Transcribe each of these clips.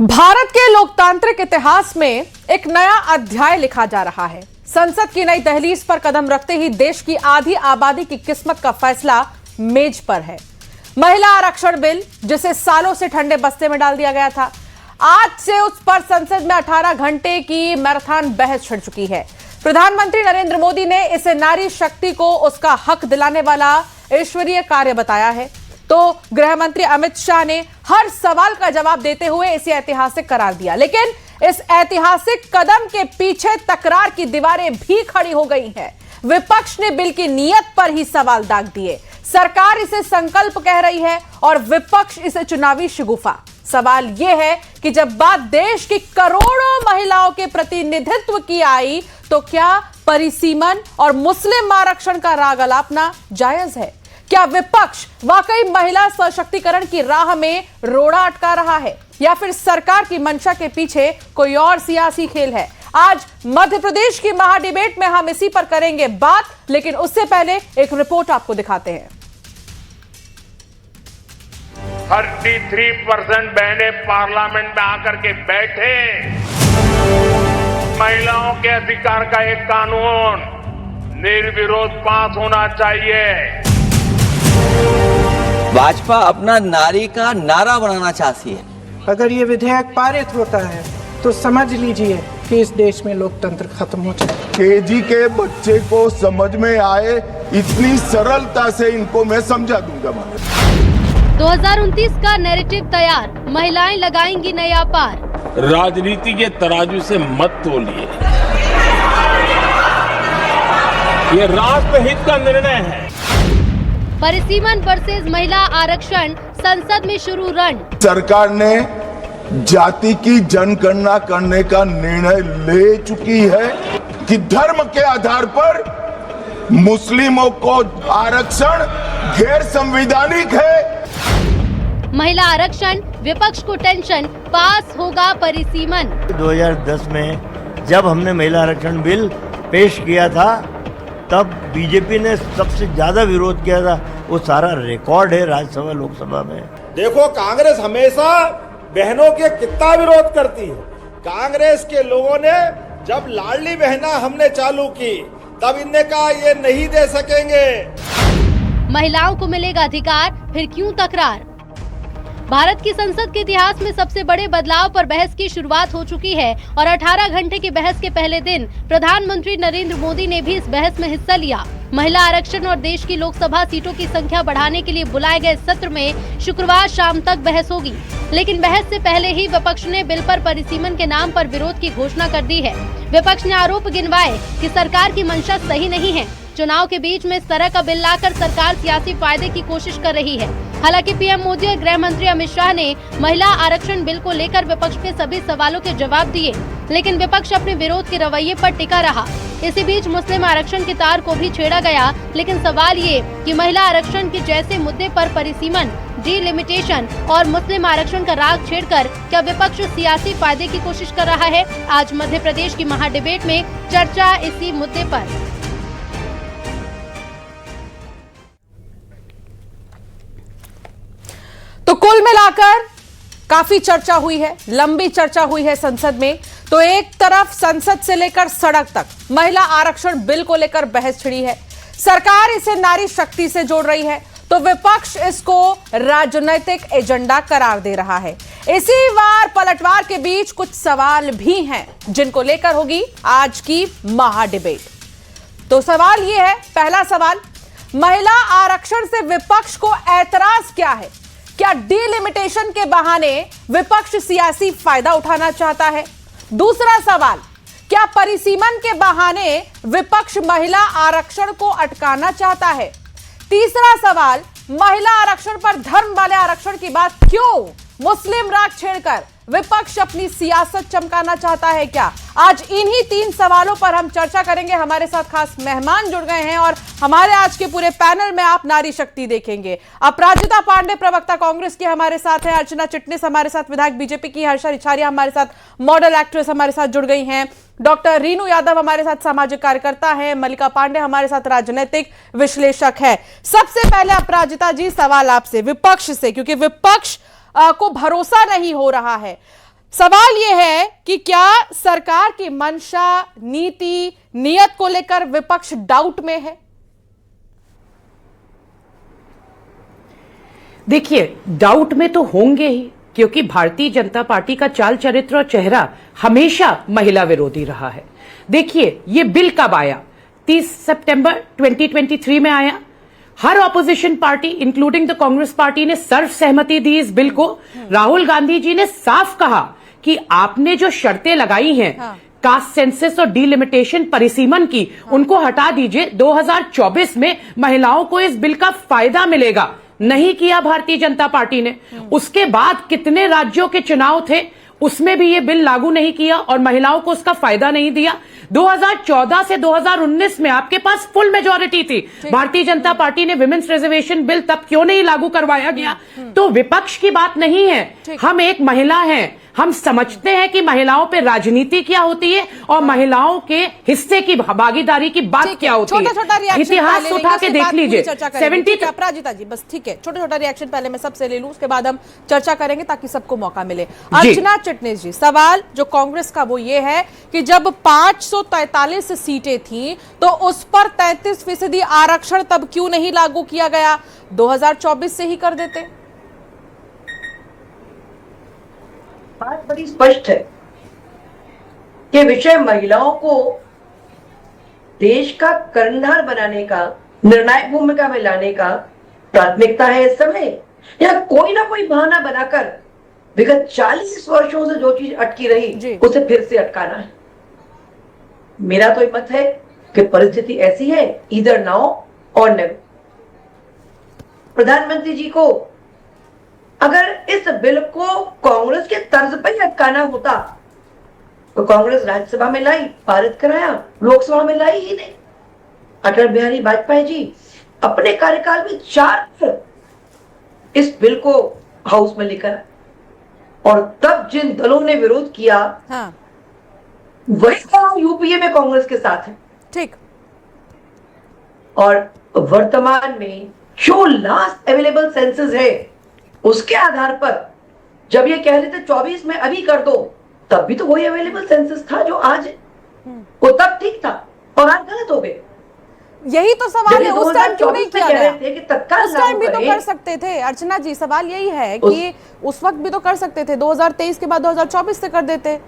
भारत के लोकतांत्रिक इतिहास में एक नया अध्याय लिखा जा रहा है। संसद की नई दहलीज पर कदम रखते ही देश की आधी आबादी की किस्मत का फैसला मेज पर है। महिला आरक्षण बिल, जिसे सालों से ठंडे बस्ते में डाल दिया गया था, आज से उस पर संसद में 18 घंटे की मैराथन बहस छिड़ चुकी है। प्रधानमंत्री नरेंद्र मोदी ने इसे नारी शक्ति को उसका हक दिलाने वाला ईश्वरीय कार्य बताया है, तो गृह मंत्री अमित शाह ने हर सवाल का जवाब देते हुए इसे ऐतिहासिक करार दिया। लेकिन इस ऐतिहासिक कदम के पीछे तकरार की दीवारें भी खड़ी हो गई हैं। विपक्ष ने बिल की नीयत पर ही सवाल दाग दिए। सरकार इसे संकल्प कह रही है और विपक्ष इसे चुनावी शगुफा। सवाल यह है कि जब बात देश की करोड़ों महिलाओं के प्रतिनिधित्व की आई, तो क्या परिसीमन और मुस्लिम आरक्षण का राग अलापना जायज है? क्या विपक्ष वाकई महिला सशक्तिकरण की राह में रोड़ा अटका रहा है, या फिर सरकार की मंशा के पीछे कोई और सियासी खेल है? आज मध्य प्रदेश की महाडिबेट में हम इसी पर करेंगे बात, लेकिन उससे पहले एक रिपोर्ट आपको दिखाते हैं। 33% बहनें पार्लियामेंट में आकर के बैठे। महिलाओं के अधिकार का एक कानून निर्विरोध पास होना चाहिए। भाजपा अपना नारी का नारा बनाना चाहती है। अगर ये विधेयक पारित होता है तो समझ लीजिए कि इस देश में लोकतंत्र खत्म हो जाए। केजी के बच्चे को समझ में आए इतनी सरलता से इनको मैं समझा दूंगा। 2029 का नैरेटिव तैयार, महिलाएं लगाएंगी नया पार। राजनीति के तराजू से मत तोलिए, ये राष्ट्रहित का निर्णय है। परिसीमन वर्सेस महिला आरक्षण, संसद में शुरू रण। सरकार ने जाति की जनगणना करने का निर्णय ले चुकी है कि धर्म के आधार पर मुस्लिमों को आरक्षण गैर संवैधानिक है। महिला आरक्षण, विपक्ष को टेंशन, पास होगा परिसीमन। 2010 में जब हमने महिला आरक्षण बिल पेश किया था, तब बीजेपी ने सबसे ज्यादा विरोध किया था। वो सारा रिकॉर्ड है राज्यसभा लोकसभा में। देखो, कांग्रेस हमेशा बहनों के कितना विरोध करती है। कांग्रेस के लोगों ने जब लाडली बहना हमने चालू की, तब इनने कहा ये नहीं दे सकेंगे। महिलाओं को मिलेगा अधिकार, फिर क्यों तकरार? भारत की संसद के इतिहास में सबसे बड़े बदलाव पर बहस की शुरुआत हो चुकी है और 18 घंटे की बहस के पहले दिन प्रधानमंत्री नरेंद्र मोदी ने भी इस बहस में हिस्सा लिया। महिला आरक्षण और देश की लोकसभा सीटों की संख्या बढ़ाने के लिए बुलाए गए सत्र में शुक्रवार शाम तक बहस होगी। लेकिन बहस से पहले ही विपक्ष ने बिल पर परिसीमन के नाम पर विरोध की घोषणा कर दी है। विपक्ष ने आरोप गिनवाए कि सरकार की मंशा सही नहीं है। चुनाव के बीच में इस तरह का बिल लाकर सरकार सियासी फायदे की कोशिश कर रही है। हालांकि पीएम मोदी और गृह मंत्री अमित शाह ने महिला आरक्षण बिल को लेकर विपक्ष के सभी सवालों के जवाब दिए, लेकिन विपक्ष अपने विरोध के रवैये पर टिका रहा। इसी बीच मुस्लिम आरक्षण की तार को भी छेड़ा गया, लेकिन सवाल ये कि महिला आरक्षण के जैसे मुद्दे पर परिसीमन, डिलिमिटेशन और मुस्लिम आरक्षण का राग छेड़कर क्या विपक्ष सियासी फायदे की कोशिश कर रहा है? आज मध्य प्रदेश की महाडिबेट में चर्चा इसी मुद्दे पर। तो कुल मिलाकर काफी चर्चा हुई है, लंबी चर्चा हुई है संसद में। तो एक तरफ संसद से लेकर सड़क तक महिला आरक्षण बिल को लेकर बहस छिड़ी है। सरकार इसे नारी शक्ति से जोड़ रही है, तो विपक्ष इसको राजनीतिक एजेंडा करार दे रहा है। इसी वार पलटवार के बीच कुछ सवाल भी हैं, जिनको लेकर होगी आज की महाडिबेट। तो सवाल यह है, पहला सवाल, महिला आरक्षण से विपक्ष को ऐतराज क्या है? क्या डिलिमिटेशन के बहाने विपक्ष सियासी फायदा उठाना चाहता है? दूसरा सवाल, क्या परिसीमन के बहाने विपक्ष महिला आरक्षण को अटकाना चाहता है? तीसरा सवाल, महिला आरक्षण पर धर्म वाले आरक्षण की बात क्यों? मुस्लिम राग छेड़कर विपक्ष अपनी सियासत चमकाना चाहता है क्या? आज इन्हीं 3 सवालों पर हम चर्चा करेंगे। हमारे साथ खास मेहमान जुड़ गए हैं और हमारे आज के पूरे पैनल में आप नारी शक्ति देखेंगे। अपराजिता पांडे प्रवक्ता कांग्रेस की हमारे साथ हैं, अर्चना चिटनिस हमारे साथ विधायक बीजेपी की, हर्षा रिछारिया हमारे साथ मॉडल एक्ट्रेस हमारे साथ जुड़ गई हैं, डॉक्टर रीनू यादव हमारे साथ सामाजिक कार्यकर्ता हैं, मल्लिका पांडे हमारे साथ राजनीतिक विश्लेषक है। सबसे पहले अपराजिता जी, सवाल आपसे, विपक्ष से, क्योंकि विपक्ष को भरोसा नहीं हो रहा है। सवाल यह है कि क्या सरकार की मंशा, नीति, नियत को लेकर विपक्ष डाउट में है? देखिए, डाउट में तो होंगे ही, क्योंकि भारतीय जनता पार्टी का चाल चरित्र और चेहरा हमेशा महिला विरोधी रहा है। देखिए, ये बिल कब आया? 30 सितंबर 2023 में आया। हर opposition party including the Congress party ने सर्व सहमति दी इस बिल को। राहुल गांधी जी ने साफ कहा कि आपने जो शर्तें लगाई हैं, कास्ट सेंसस और डिलिमिटेशन परिसीमन की, उनको हटा दीजिए। 2024 में महिलाओं को इस बिल का फायदा मिलेगा। नहीं किया भारतीय जनता पार्टी ने। उसके बाद कितने राज्यों के चुनाव थे, उसमें भी ये बिल लागू नहीं किया और महिलाओं को उसका फायदा नहीं दिया। 2014 से 2019 में आपके पास फुल मेजॉरिटी थी। भारतीय जनता पार्टी ने विमेंस रिजर्वेशन बिल तब क्यों नहीं लागू करवाया गया? तो विपक्ष की बात नहीं है। हम एक महिला हैं, हम समझते हैं कि महिलाओं पे राजनीति क्या होती है और महिलाओं के हिस्से की भागीदारी की बात क्या होती है। छोटा रिएक्शन इतिहास उठा के देख लीजिए। 70 अपराजिता जी, बस ठीक है, छोटा रिएक्शन पहले मैं सबसे ले लूं, उसके बाद हम चर्चा करेंगे ताकि सबको मौका मिले। अर्चना चिटनिस जी, सवाल जो कांग्रेस का वो ये है कि जब 543 सीटें थी तो उस पर 33% आरक्षण तब क्यों नहीं लागू किया गया? 2024 से ही कर देते। बात बड़ी स्पष्ट है कि विषय महिलाओं को देश का कर्णधार बनाने का, निर्णायक भूमिका में लाने का प्राथमिकता है इस समय, या कोई ना कोई बहाना बनाकर विगत 40 वर्षों से जो चीज अटकी रही उसे फिर से अटकाना है। मेरा तो मत है कि परिस्थिति ऐसी है, ईदर नाउ और नेवर। प्रधानमंत्री जी को अगर इस बिल को कांग्रेस के तर्ज पर ही अटकाना होता तो कांग्रेस राज्यसभा में लाई, पारित कराया, लोकसभा में लाई ही नहीं। अटल बिहारी वाजपेयी जी अपने कार्यकाल में 4 इस बिल को हाउस में लेकर आए और तब जिन दलों ने विरोध किया, वही यूपीए में कांग्रेस के साथ है। ठीक। और वर्तमान में जो लास्ट अवेलेबल सेंसस है उसके आधार पर जब ये कह रहे थे 24 में अभी कर दो, तब भी तो वही अवेलेबल सेंसस था जो आज है। वो तब ठीक था और आज गलत हो गए। यही तो सवाल है, उस टाइम क्यों नहीं किया गया? उस टाइम भी तो कर सकते थे। अर्चना जी, सवाल यही है कि उस वक्त भी तो कर सकते थे। 2023 के बाद 2024 से कर देते।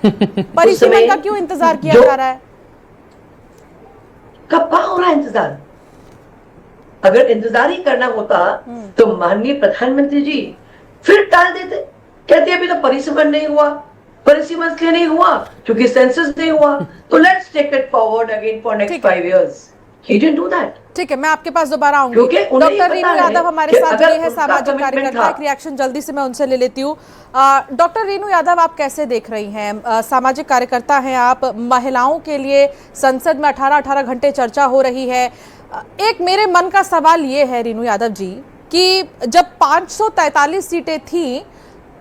परिसीमन का क्यों इंतजार किया जा रहा है? कब कहाँ हो रहा है इंतजार? अगर इंतजार ही करना होता तो माननीय प्रधानमंत्री जी फिर टाल देते, कहते अभी तो परिसीमन नहीं हुआ। परिसीमन इसलिए नहीं हुआ क्योंकि सेंसस नहीं हुआ, तो let's take it forward again for next 5 years. He didn't do that. ठीक है, मैं आपके पास दोबारा आऊंगी। डॉक्टर रीनू यादव हमारे साथ जुड़े हैं, सामाजिक कार्यकर्ता। एक रिएक्शन जल्दी से मैं उनसे ले लेती हूँ। डॉक्टर रीनू यादव, आप कैसे देख रही हैं? सामाजिक कार्यकर्ता हैं आप, महिलाओं के लिए संसद में 18 घंटे चर्चा हो रही है। एक मेरे मन का सवाल ये है रीनू यादव जी कि जब 543 सीटें थी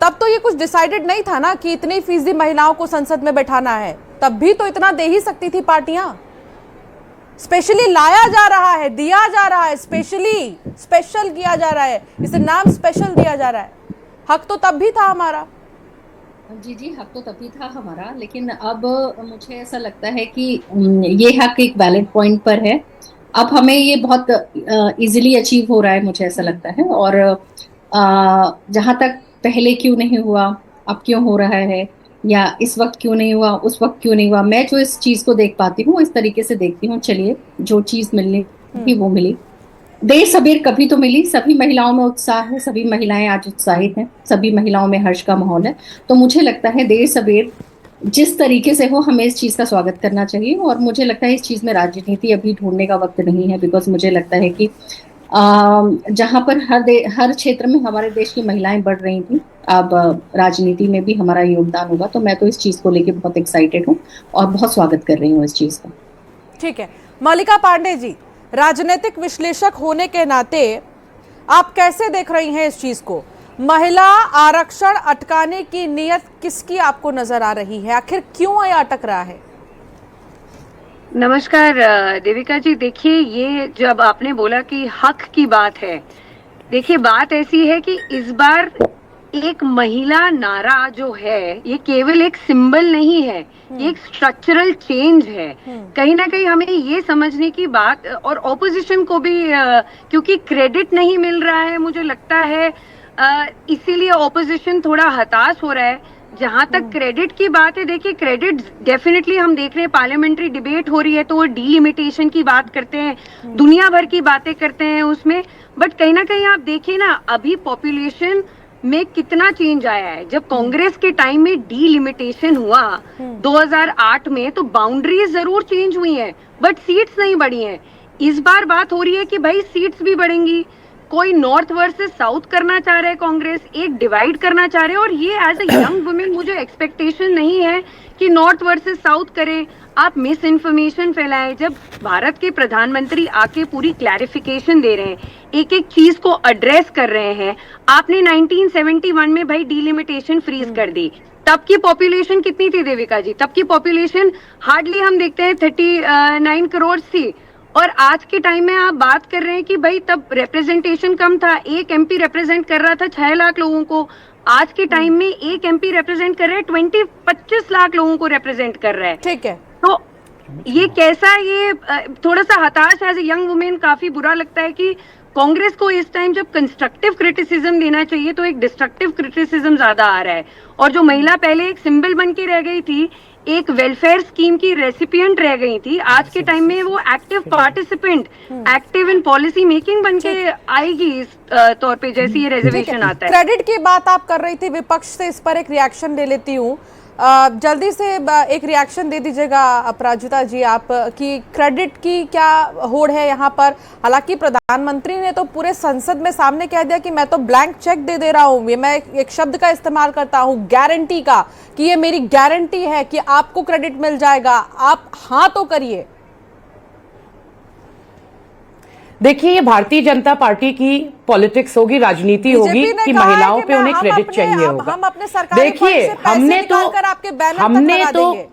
तब तो ये कुछ डिसाइडेड नहीं था ना कि इतनी फीसदी महिलाओं को संसद में बैठाना है। तब भी तो इतना दे ही सकती थी पार्टियां। स्पेशली लाया जा रहा है, दिया जा रहा है, स्पेशल किया जा रहा है, इसे नाम स्पेशल दिया जा रहा है। हक तो तब भी था हमारा। जी, हक तो तभी था हमारा, लेकिन अब मुझे ऐसा लगता है कि ये हक एक वैलिड पॉइंट पर है। अब हमें ये बहुत इजीली अचीव हो रहा है, मुझे ऐसा लगता है। और जहाँ तक पहले क्यों नहीं हुआ, अब क्यों हो रहा है, या इस वक्त क्यों नहीं हुआ, उस वक्त क्यों नहीं हुआ, मैं जो इस चीज को देख पाती हूँ इस तरीके से देखती हूँ, चलिए जो चीज मिलनी थी वो मिली। देर सबेर कभी तो मिली। सभी महिलाओं में उत्साह है, सभी महिलाएं आज उत्साहित हैं, सभी महिलाओं में हर्ष का माहौल है। तो मुझे लगता है देर सबेर जिस तरीके से हो, हमें इस चीज का स्वागत करना चाहिए। और मुझे लगता है इस चीज में राजनीति अभी ढूंढने का वक्त नहीं है, बिकॉज मुझे लगता है कि जहाँ पर हर क्षेत्र में हमारे देश की महिलाएं बढ़ रही थी, अब राजनीति में भी हमारा योगदान होगा। तो मैं तो इस चीज को लेके बहुत एक्साइटेड हूँ और बहुत स्वागत कर रही हूँ इस चीज का। ठीक है, मल्लिका पांडे जी, राजनीतिक विश्लेषक होने के नाते आप कैसे देख रही हैं इस चीज को? महिला आरक्षण अटकाने की नीयत किसकी आपको नजर आ रही है? आखिर क्यों ये अटक रहा है? नमस्कार देविका जी। देखिए, ये जब आपने बोला कि हक की बात है, देखिए बात ऐसी है कि इस बार एक महिला नारा जो है ये केवल एक सिंबल नहीं है, ये एक स्ट्रक्चरल चेंज है। कहीं ना कहीं हमें ये समझने की बात, और ऑपोजिशन को भी क्योंकि क्रेडिट नहीं मिल रहा है मुझे लगता है, इसीलिए ऑपोजिशन थोड़ा हताश हो रहा है। जहां तक क्रेडिट की बात है, देखिए क्रेडिट डेफिनेटली हम देख रहे हैं, पार्लियामेंट्री डिबेट हो रही है तो वो डीलिमिटेशन की बात करते हैं, दुनिया भर की बातें करते हैं उसमें, बट कहीं ना कहीं आप देखिए ना अभी पॉपुलेशन में कितना चेंज आया है। जब कांग्रेस के टाइम में डीलिमिटेशन हुआ 2008 में तो बाउंड्रीज जरूर चेंज हुई हैं बट सीट्स नहीं बढ़ी हैं। इस बार बात हो रही है कि भाई सीट्स भी बढ़ेंगी, कोई नॉर्थ वर्सेस साउथ करना चाह रहे हैं कांग्रेस, एक डिवाइड करना चाह रहे हैं, और ये एज अ यंग वुमेन मुझे एक्सपेक्टेशन नहीं है कि नॉर्थ वर्सेस साउथ करें, आप मिस इन्फॉर्मेशन फैलाएं। जब भारत के प्रधानमंत्री आके पूरी क्लैरिफिकेशन दे रहे हैं, एक एक चीज को एड्रेस कर रहे हैं, आपने 1971 में भाई डीलिमिटेशन फ्रीज कर दी, तब की पॉपुलेशन कितनी थी देविका जी? तब की पॉपुलेशन हार्डली हम देखते हैं 39 करोड़ थी, और आज के टाइम में आप बात कर रहे हैं कि भाई तब रिप्रेजेंटेशन कम था, एक एमपी रिप्रेजेंट कर रहा था 6 लाख लोगों को, आज के टाइम में एक एमपी रिप्रेजेंट कर रहे हैं 25 लाख लोगों को रिप्रेजेंट कर रहा है। ठीक है, तो ये कैसा, ये थोड़ा सा हताश एज ए यंग वुमेन काफी बुरा लगता है कि कांग्रेस को इस टाइम जब कंस्ट्रक्टिव क्रिटिसिज्म देना चाहिए तो एक डिस्ट्रक्टिव क्रिटिसिज्म ज्यादा आ रहा है। और जो महिला पहले एक सिंबल बन के रह गई थी, एक वेलफेयर स्कीम की रेसिपिएंट रह गई थी, आज के टाइम में वो active participant, active in policy making बन के आएगी इस तौर पे जैसे ये रिजर्वेशन आता है। क्रेडिट की बात आप कर रही थी, विपक्ष से इस पर एक रिएक्शन ले लेती हूँ। जल्दी से एक रिएक्शन दे दीजिएगा अपराजिता जी आप, कि क्रेडिट की क्या होड़ है यहाँ पर। हालांकि प्रधानमंत्री ने तो पूरे संसद में सामने कह दिया कि मैं तो ब्लैंक चेक दे रहा हूँ, ये मैं एक शब्द का इस्तेमाल करता हूँ गारंटी का, कि ये मेरी गारंटी है कि आपको क्रेडिट मिल जाएगा, आप हाँ तो करिए। देखिए, ये भारतीय जनता पार्टी की पॉलिटिक्स होगी, राजनीति होगी कि महिलाओं पे उन्हें क्रेडिट चाहिए होगा। हम अपने सरकारी फंड से पैसे निकालकर आपके बैनर तक लगा देंगे।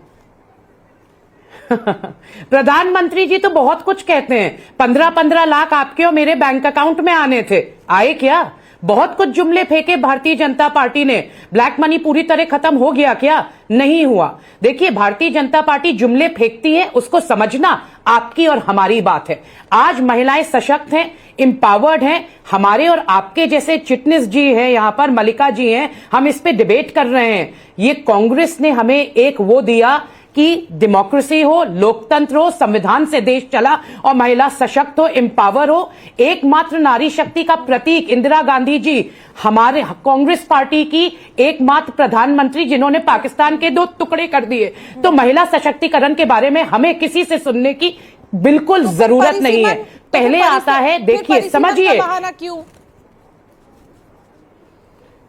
प्रधानमंत्री जी तो बहुत कुछ कहते हैं, 15-15 लाख आपके और मेरे बैंक अकाउंट में आने थे, आए क्या? बहुत कुछ जुमले फेंके भारतीय जनता पार्टी ने। ब्लैक मनी पूरी तरह खत्म हो गया क्या? नहीं हुआ। देखिए, भारतीय जनता पार्टी जुमले फेंकती है, उसको समझना आपकी और हमारी बात है। आज महिलाएं सशक्त हैं, एम्पावर्ड हैं। हमारे और आपके जैसे चिटनिस जी हैं, यहां पर मल्लिका जी हैं, हम इस पे डिबेट कर रहे हैं। ये कांग्रेस ने हमें एक वो दिया कि डेमोक्रेसी हो, लोकतंत्र हो, संविधान से देश चला और महिला सशक्त हो, एम्पावर हो। एकमात्र नारी शक्ति का प्रतीक इंदिरा गांधी जी, हमारे कांग्रेस पार्टी की एकमात्र प्रधानमंत्री जिन्होंने पाकिस्तान के 2 टुकड़े कर दिए। तो महिला सशक्तिकरण के बारे में हमें किसी से सुनने की बिल्कुल जरूरत नहीं है। पहले आता है, देखिए समझिए,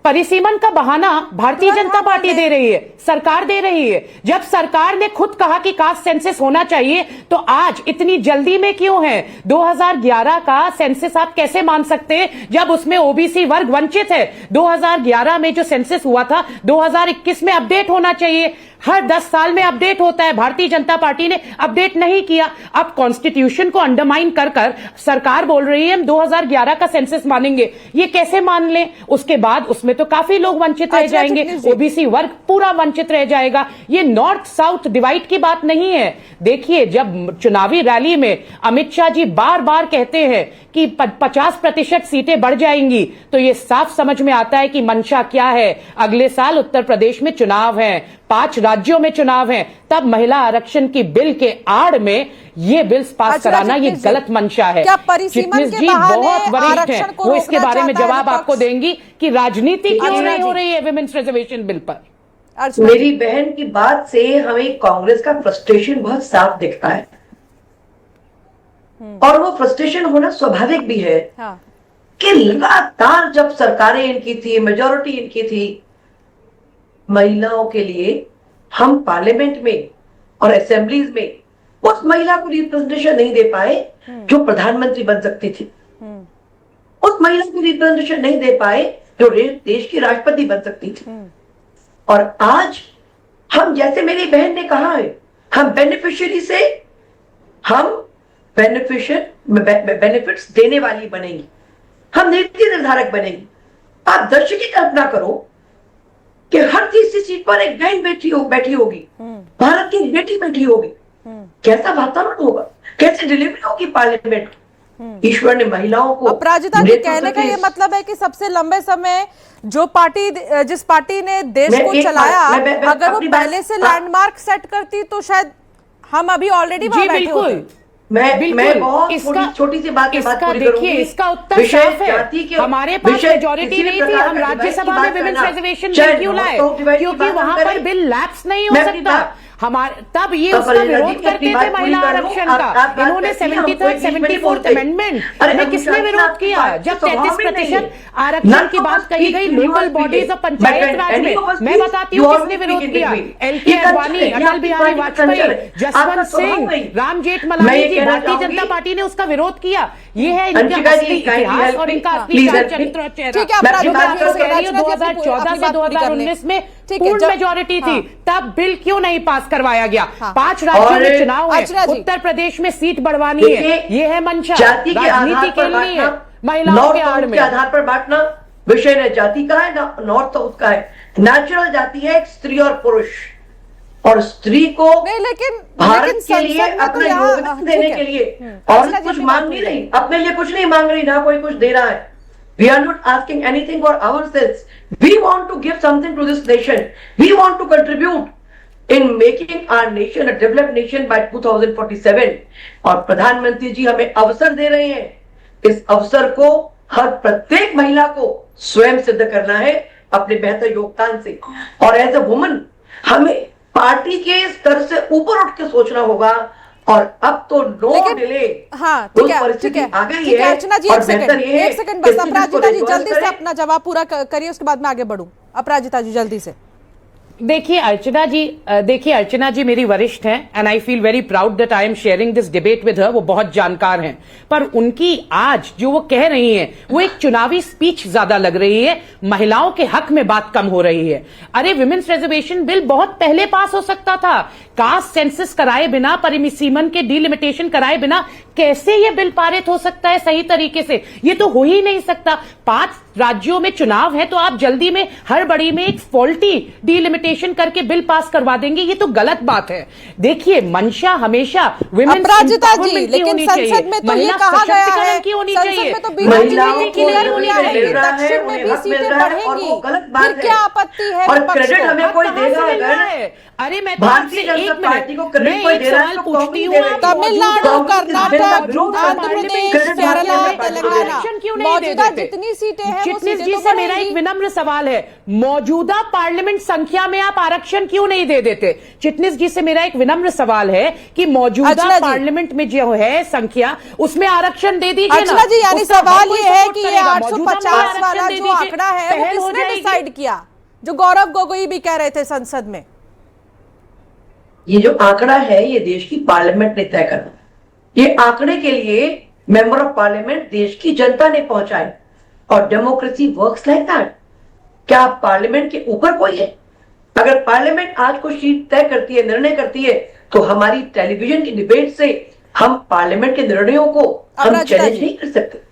परिसीमन का बहाना भारतीय जनता पार्टी दे रही है, सरकार दे रही है। जब सरकार ने खुद कहा कि कास्ट सेंसस होना चाहिए तो आज इतनी जल्दी में क्यों है? 2011 का सेंसस आप कैसे मान सकते हैं जब उसमें ओबीसी वर्ग वंचित है? 2011 में जो सेंसस हुआ था 2021 में अपडेट होना चाहिए। हर 10 साल में अपडेट होता है, भारतीय जनता पार्टी ने अपडेट नहीं किया। अब कॉन्स्टिट्यूशन को अंडरमाइन कर सरकार बोल रही है हम 2011 का सेंसस मानेंगे। ये कैसे मान लें? उसके बाद उसमें तो काफी लोग वंचित रह जाएंगे, ओबीसी वर्ग पूरा वंचित रह जाएगा। ये नॉर्थ साउथ डिवाइड की बात नहीं है। देखिए, जब चुनावी रैली में अमित शाह जी बार बार कहते हैं कि 50% सीटें बढ़ जाएंगी, तो ये साफ समझ में आता है कि मंशा क्या है। अगले साल उत्तर प्रदेश में चुनाव है, 5 राज्यों में चुनाव है, तब महिला आरक्षण की बिल के आड़ में ये बिल्स पास कराना ये गलत मंशा है। चिटनिस जी बहुत वरिष्ठ हैं, वो इसके बारे में जवाब आपको देंगी कि राजनीति क्यों नहीं हो रही है विमेन्स रिजर्वेशन बिल पर। मेरी बहन की बात से हमें कांग्रेस का फ्रस्ट्रेशन बहुत साफ दिखता है, और वो फ्रस्ट्रेशन होना स्वाभाविक भी है। कि लगातार जब सरकारें इनकी थी, मेजोरिटी इनकी थी, महिलाओं के लिए हम पार्लियामेंट में और असेंबलीज में उस महिला को रिप्रेजेंटेशन नहीं दे पाए जो प्रधानमंत्री बन सकती थी, उस महिला को रिप्रेजेंटेशन नहीं दे पाए जो देश की राष्ट्रपति बन सकती थी। और आज हम, जैसे मेरी बहन ने कहा है, हम बेनिफिशियरी से हम बेनिफिट्स देने वाली बनेंगी, हम नीति निर्धारक बनेंगी। आप दृश्य की कल्पना करो कि हर तीसरी सीट पर एक बहन बैठी होगी, भारत की एक बेटी बैठी होगी। कैसा वातावरण होगा, कैसे डिलीवरी होगी पार्लियामेंट। ईश्वर ने महिलाओं को। अपराजिता जी, कहने का ये मतलब है कि सबसे लंबे समय जो पार्टी, जिस पार्टी ने देश को चलाया, अगर वो पहले से लैंडमार्क सेट करती तो शायद हम अभी ऑलरेडी वहां बैठे होते। मैं बहुत छोटी सी बात देखिए, इसका उत्तर साफ है। हमारे पास मेजॉरिटी नहीं थी, हम राज्यसभा में विमेंस रिजर्वेशन बिल क्यों लाए? क्योंकि वहां पर बिल लैप्स नहीं हो सकता। हमारे तब ये उसका विरोध करते थे महिला आरक्षण का। इन्होंने 73rd 74th अमेंडमेंट में किसने विरोध किया? जब 33% आरक्षण की बात कही गई लोकल बॉडीज और पंचायत राज में, मैं बताती हूँ किसने विरोध किया। LK अडवाणी, अटल बिहारी वाजपेयी, जसवंत सिंह, राम जेठमलानी जी, भारतीय जनता पार्टी ने उसका विरोध किया। ये है इनका असली इतिहास और इनका असली चरित्र और चेहरा। 2014 से 2019 में पूर्ण मेजॉरिटी थी, तब बिल क्यों नहीं पास करवाया गया? 5 राज्यों में चुनाव है, उत्तर प्रदेश में सीट बढ़वानी है, ये है मंशा। राजनीति के लिए महिलाओं के आड़ में आधार पर बांटना विषय न जाति का है ना नॉर्थ साउथ का है। नेचुरल जाति है एक स्त्री और पुरुष, और स्त्री को भारत के लिए अपने योगदान देने के लिए और कुछ मांग नहीं रही, अपने लिए कुछ नहीं मांग रही, ना कोई कुछ दे रहा है। We are not asking anything for ourselves. We want to give something to this nation. We want to contribute in making our nation a developed nation by 2047. और प्रधानमंत्री जी हमें अवसर दे रहे हैं। इस अवसर को हर प्रत्येक महिला को स्वयं सिद्ध करना है अपने बेहतर योगदान से। और एज अ वुमन हमें पार्टी के स्तर से ऊपर उठ के सोचना होगा। और अब तो नो डिले। हाँ, ठीक है अर्चना जी, एक सेकंड बस। अपराजिता जी जल्दी से अपना जवाब पूरा करिए, उसके बाद मैं आगे बढ़ूं। अपराजिता जी जल्दी से। देखिए अर्चना जी मेरी वरिष्ठ हैं, and I feel very proud that I am sharing this debate with her. वो बहुत जानकार हैं, पर उनकी आज जो वो कह रही हैं वो एक चुनावी स्पीच ज्यादा लग रही है। महिलाओं के हक में बात कम हो रही है। अरे विमेंस रिजर्वेशन बिल बहुत पहले पास हो सकता था। कास्ट सेंसस कराए बिना, परिसीमन के डिलिमिटेशन कराए बिना कैसे ये बिल पारित हो सकता है सही तरीके से? ये तो हो ही नहीं सकता। 5 राज्यों में चुनाव है तो आप जल्दी में हड़बड़ी में एक फॉल्टी डिलिमिटेशन करके बिल पास करवा देंगे, ये तो गलत बात है। देखिए मंशा हमेशा विमेंस एम्पावरमेंट की होनी चाहिए, संसद में तो ये कहा गया है, की होनी चाहिए, महिलाओं की क्लियर होनी चाहिए, दक्षिण में भी सीटें बढ़ेंगी, फिर क्या आपत्ति है? और क्रेडिट हमें कोई देगा अगर अरे मैं भारतीय जनता पार्टी को क्रेडिट कोई दे रहा है तो पूछती हूँ, तमिलनाडु, कर्नाटक, आंध्र प्रदेश, केरला, तेलंगाना, मौजूदा जितनी सीटें हैं चिटनिस जी से मेरा एक विनम्र सवाल है, मौजूदा पार्लियामेंट संख्या में आप आरक्षण क्यों नहीं दे देते? चिटनिस जी से मेरा एक विनम्र सवाल है कि मौजूदा पार्लियामेंट में जो है संख्या, उसमें आरक्षण दे दीजिए ना। अच्छा जी, यानी सवाल ये है कि ये 850 वाला जो आंकड़ा है वो किसने डिसाइड किया, जो गौरव गोगोई भी कह रहे थे संसद में? ये जो आंकड़ा है ये देश की पार्लियामेंट ने तय करना। ये आंकड़े के लिए मेंबर ऑफ पार्लियामेंट देश की जनता ने पहुंचाए, और डेमोक्रेसी वर्क्स लाइक दैट। क्या पार्लियामेंट के ऊपर कोई है? अगर पार्लियामेंट आज कोई सीट तय करती है, निर्णय करती है, तो हमारी टेलीविजन की डिबेट से हम पार्लियामेंट के निर्णयों को हम चैलेंज नहीं कर सकते।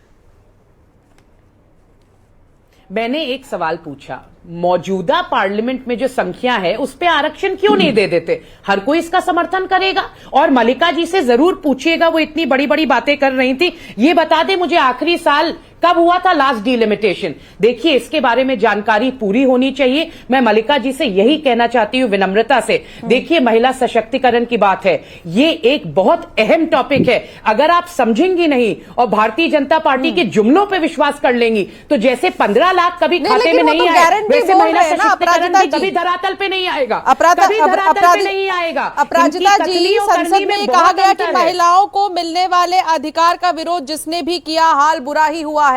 मैंने एक सवाल पूछा, मौजूदा पार्लियामेंट में जो संख्या है उस पे आरक्षण क्यों नहीं दे देते? हर कोई इसका समर्थन करेगा। और मल्लिका जी से जरूर पूछिएगा, वो इतनी बड़ी बड़ी बातें कर रही थी, ये बता दे मुझे आखिरी साल कब हुआ था लास्ट डिलिमिटेशन? देखिए इसके बारे में जानकारी पूरी होनी चाहिए। मैं मल्लिका जी से यही कहना चाहती हूं विनम्रता से। देखिए महिला सशक्तिकरण की बात है, ये एक बहुत अहम टॉपिक है। अगर आप समझेंगी नहीं और भारतीय जनता पार्टी के जुमलों पे विश्वास कर लेंगी तो जैसे 15 लाख कभी खाते में नहीं आए, वैसे महिला सशक्तिकरण भी कभी धरातल पे नहीं आएगा, कभी धरातल पे नहीं आएगा। अपराजिता जी, संसद में कहा गया कि महिलाओं को मिलने वाले अधिकार का विरोध जिसने भी किया हाल बुरा ही हुआ है।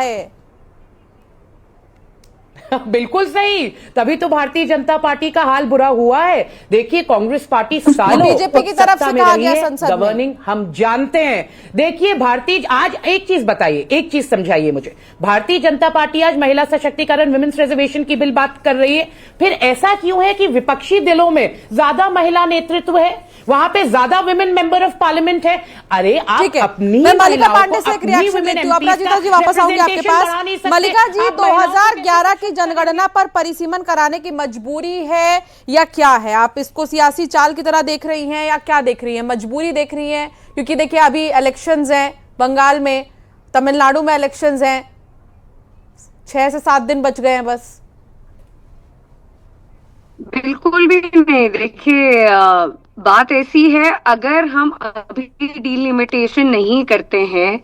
बिल्कुल सही, तभी तो भारतीय जनता पार्टी का हाल बुरा हुआ है। देखिए कांग्रेस पार्टी सालों बीजेपी की तरफ से कहा गया संसद में, गवर्निंग हम जानते हैं। देखिए भारतीय, आज एक चीज बताइए, एक चीज समझाइए मुझे, भारतीय जनता पार्टी आज महिला सशक्तिकरण विमेंस रिजर्वेशन की बिल बात कर रही है, फिर ऐसा क्यों है कि विपक्षी दलों में ज्यादा महिला नेतृत्व है? वहां पे ज्यादा विमेन मेंबर ऑफ पार्लियामेंट है। अरे आप अपनी मैं मल्लिका पांडे से एक रिएक्शन लेती हूँ। अपराजिता जी वापस आऊंगी आपके पास। मल्लिका जी, 2011 की जनगणना पर परिसीमन कराने की मजबूरी है या क्या है? आप इसको सियासी चाल की तरह देख रही हैं या क्या देख रही हैं? मजबूरी देख रही हैं? क्योंकि देखिए अभी इलेक्शंस हैं बंगाल में, तमिलनाडु में इलेक्शंस हैं, 6 से 7 दिन बच गए हैं बस। बिल्कुल भी नहीं। देखिए बात ऐसी है, अगर हम अभी डिलिमिटेशन नहीं करते हैं,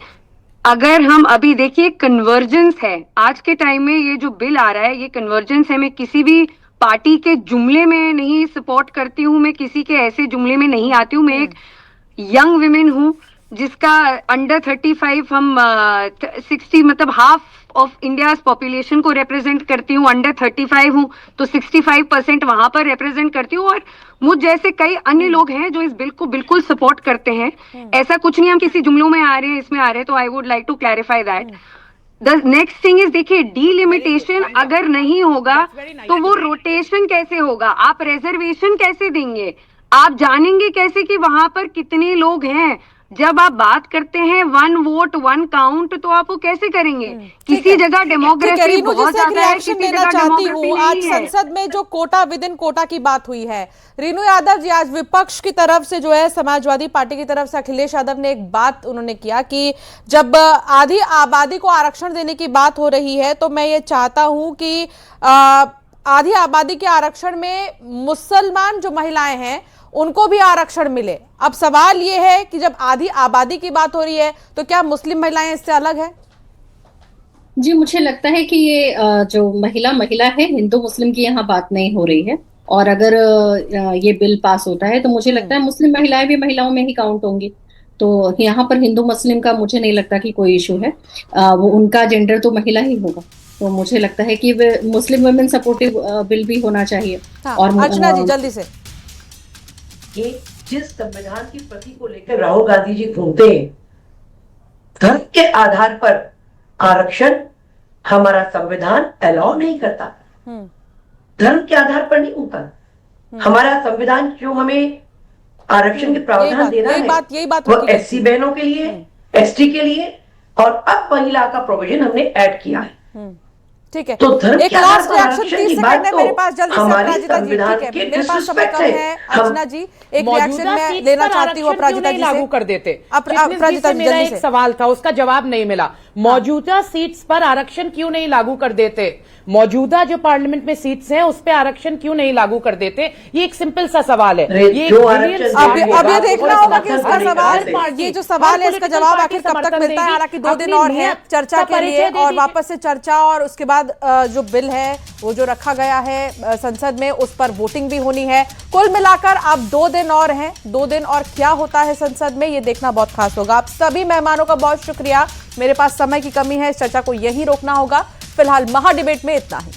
अगर हम अभी देखिए कन्वर्जेंस है आज के टाइम में, ये जो बिल आ रहा है ये कन्वर्जेंस है। मैं किसी भी पार्टी के जुमले में नहीं सपोर्ट करती हूँ, मैं किसी के ऐसे जुमले में नहीं आती हूँ। मैं एक यंग विमेन हूँ जिसका अंडर 35 हम 60 मतलब हाफ ऑफ इंडिया पॉपुलेशन को रिप्रेजेंट करती हूँ। अंडर 35 हूँ तो 65% वहां पर रिप्रेजेंट करती हूँ, और मुझ जैसे कई अन्य लोग हैं जो इस बिल को बिल्कुल सपोर्ट करते हैं। ऐसा कुछ नहीं हम किसी जुमलों में आ रहे हैं, इसमें आ रहे हैं। तो I would like to clarify that. The next thing is, देखिए डीलिमिटेशन अगर नहीं होगा तो वो रोटेशन कैसे होगा? आप रिजर्वेशन कैसे देंगे? आप जानेंगे कैसे कि वहां पर कितने लोग हैं? जब आप बात करते हैं 1 वोट 1 काउंट, तो आप वो कैसे करेंगे? किसी जगह डेमोग्राफी बहुत ज्यादा है, किसी जगह डेमोग्राफी नहीं आज है। संसद में जो कोटा विद इन कोटा की बात हुई है, रीनू यादव जी आज विपक्ष की तरफ से जो है समाजवादी पार्टी की तरफ से अखिलेश यादव ने एक बात उन्होंने किया कि जब आधी आबादी को आरक्षण देने की बात हो रही है तो मैं ये चाहता हूं कि आधी आबादी के आरक्षण में मुसलमान जो महिलाएं हैं उनको भी आरक्षण मिले। अब सवाल ये है कि जब आधी आबादी की बात हो रही है तो क्या मुस्लिम महिलाएं इससे अलग है? जी, मुझे लगता है कि ये जो महिला है, हिंदू मुस्लिम की यहाँ बात नहीं हो रही है। और अगर ये बिल पास होता है तो मुझे लगता है मुस्लिम महिलाएं भी महिलाओं में ही काउंट होंगी। तो यहाँ पर हिंदू मुस्लिम का मुझे नहीं लगता कि कोई इशू है। वो उनका जेंडर तो महिला ही होगा। तो मुझे लगता है कि मुस्लिम वुमेन सपोर्टिव बिल भी होना चाहिए। और अर्चना जी जल्दी से, ये जिस संविधान की प्रति को लेकर राहुल गांधी जी घूमते हैं, धर्म के आधार पर आरक्षण हमारा संविधान अलाउ नहीं करता। धर्म के आधार पर नहीं होता। हमारा संविधान जो हमें आरक्षण के प्रावधान दे रहा है वो एससी बहनों के लिए, एसटी के लिए, और अब महिला का प्रोविजन हमने ऐड किया है। ठीक है, तो एक लास्ट रिएक्शन 30 सेकंड है मेरे पास, जल्दी से अपराजिता जी। ठीक है, मेरे पास समय कम है। अर्चना जी एक रिएक्शन मैं लेना चाहती हूँ अपराजिता जी से। लागू कर देते। अपराजिता जी मेरा एक सवाल था, उसका जवाब नहीं मिला। मौजूदा सीट्स पर आरक्षण क्यों नहीं लागू कर देते? मौजूदा जो पार्लियामेंट में सीट्स हैं उस पे आरक्षण क्यों नहीं लागू कर देते? ये एक सिंपल सा सवाल है। ये अब ये देखना होगा कि इसका सवाल, ये जो सवाल है इसका जवाब आखिर कब तक मिलता है। हालांकि 2 दिन और है चर्चा के लिए, और वापस से चर्चा और उसके बाद जो बिल है वो जो रखा गया है संसद में उस पर वोटिंग भी होनी है। कुल मिलाकर अब 2 दिन और हैं। 2 दिन और क्या होता है संसद में ये देखना बहुत खास होगा। आप सभी मेहमानों का बहुत शुक्रिया। मेरे पास समय की कमी है, इस चर्चा को यहीं रोकना होगा। फिलहाल महा डिबेट में इतना ही।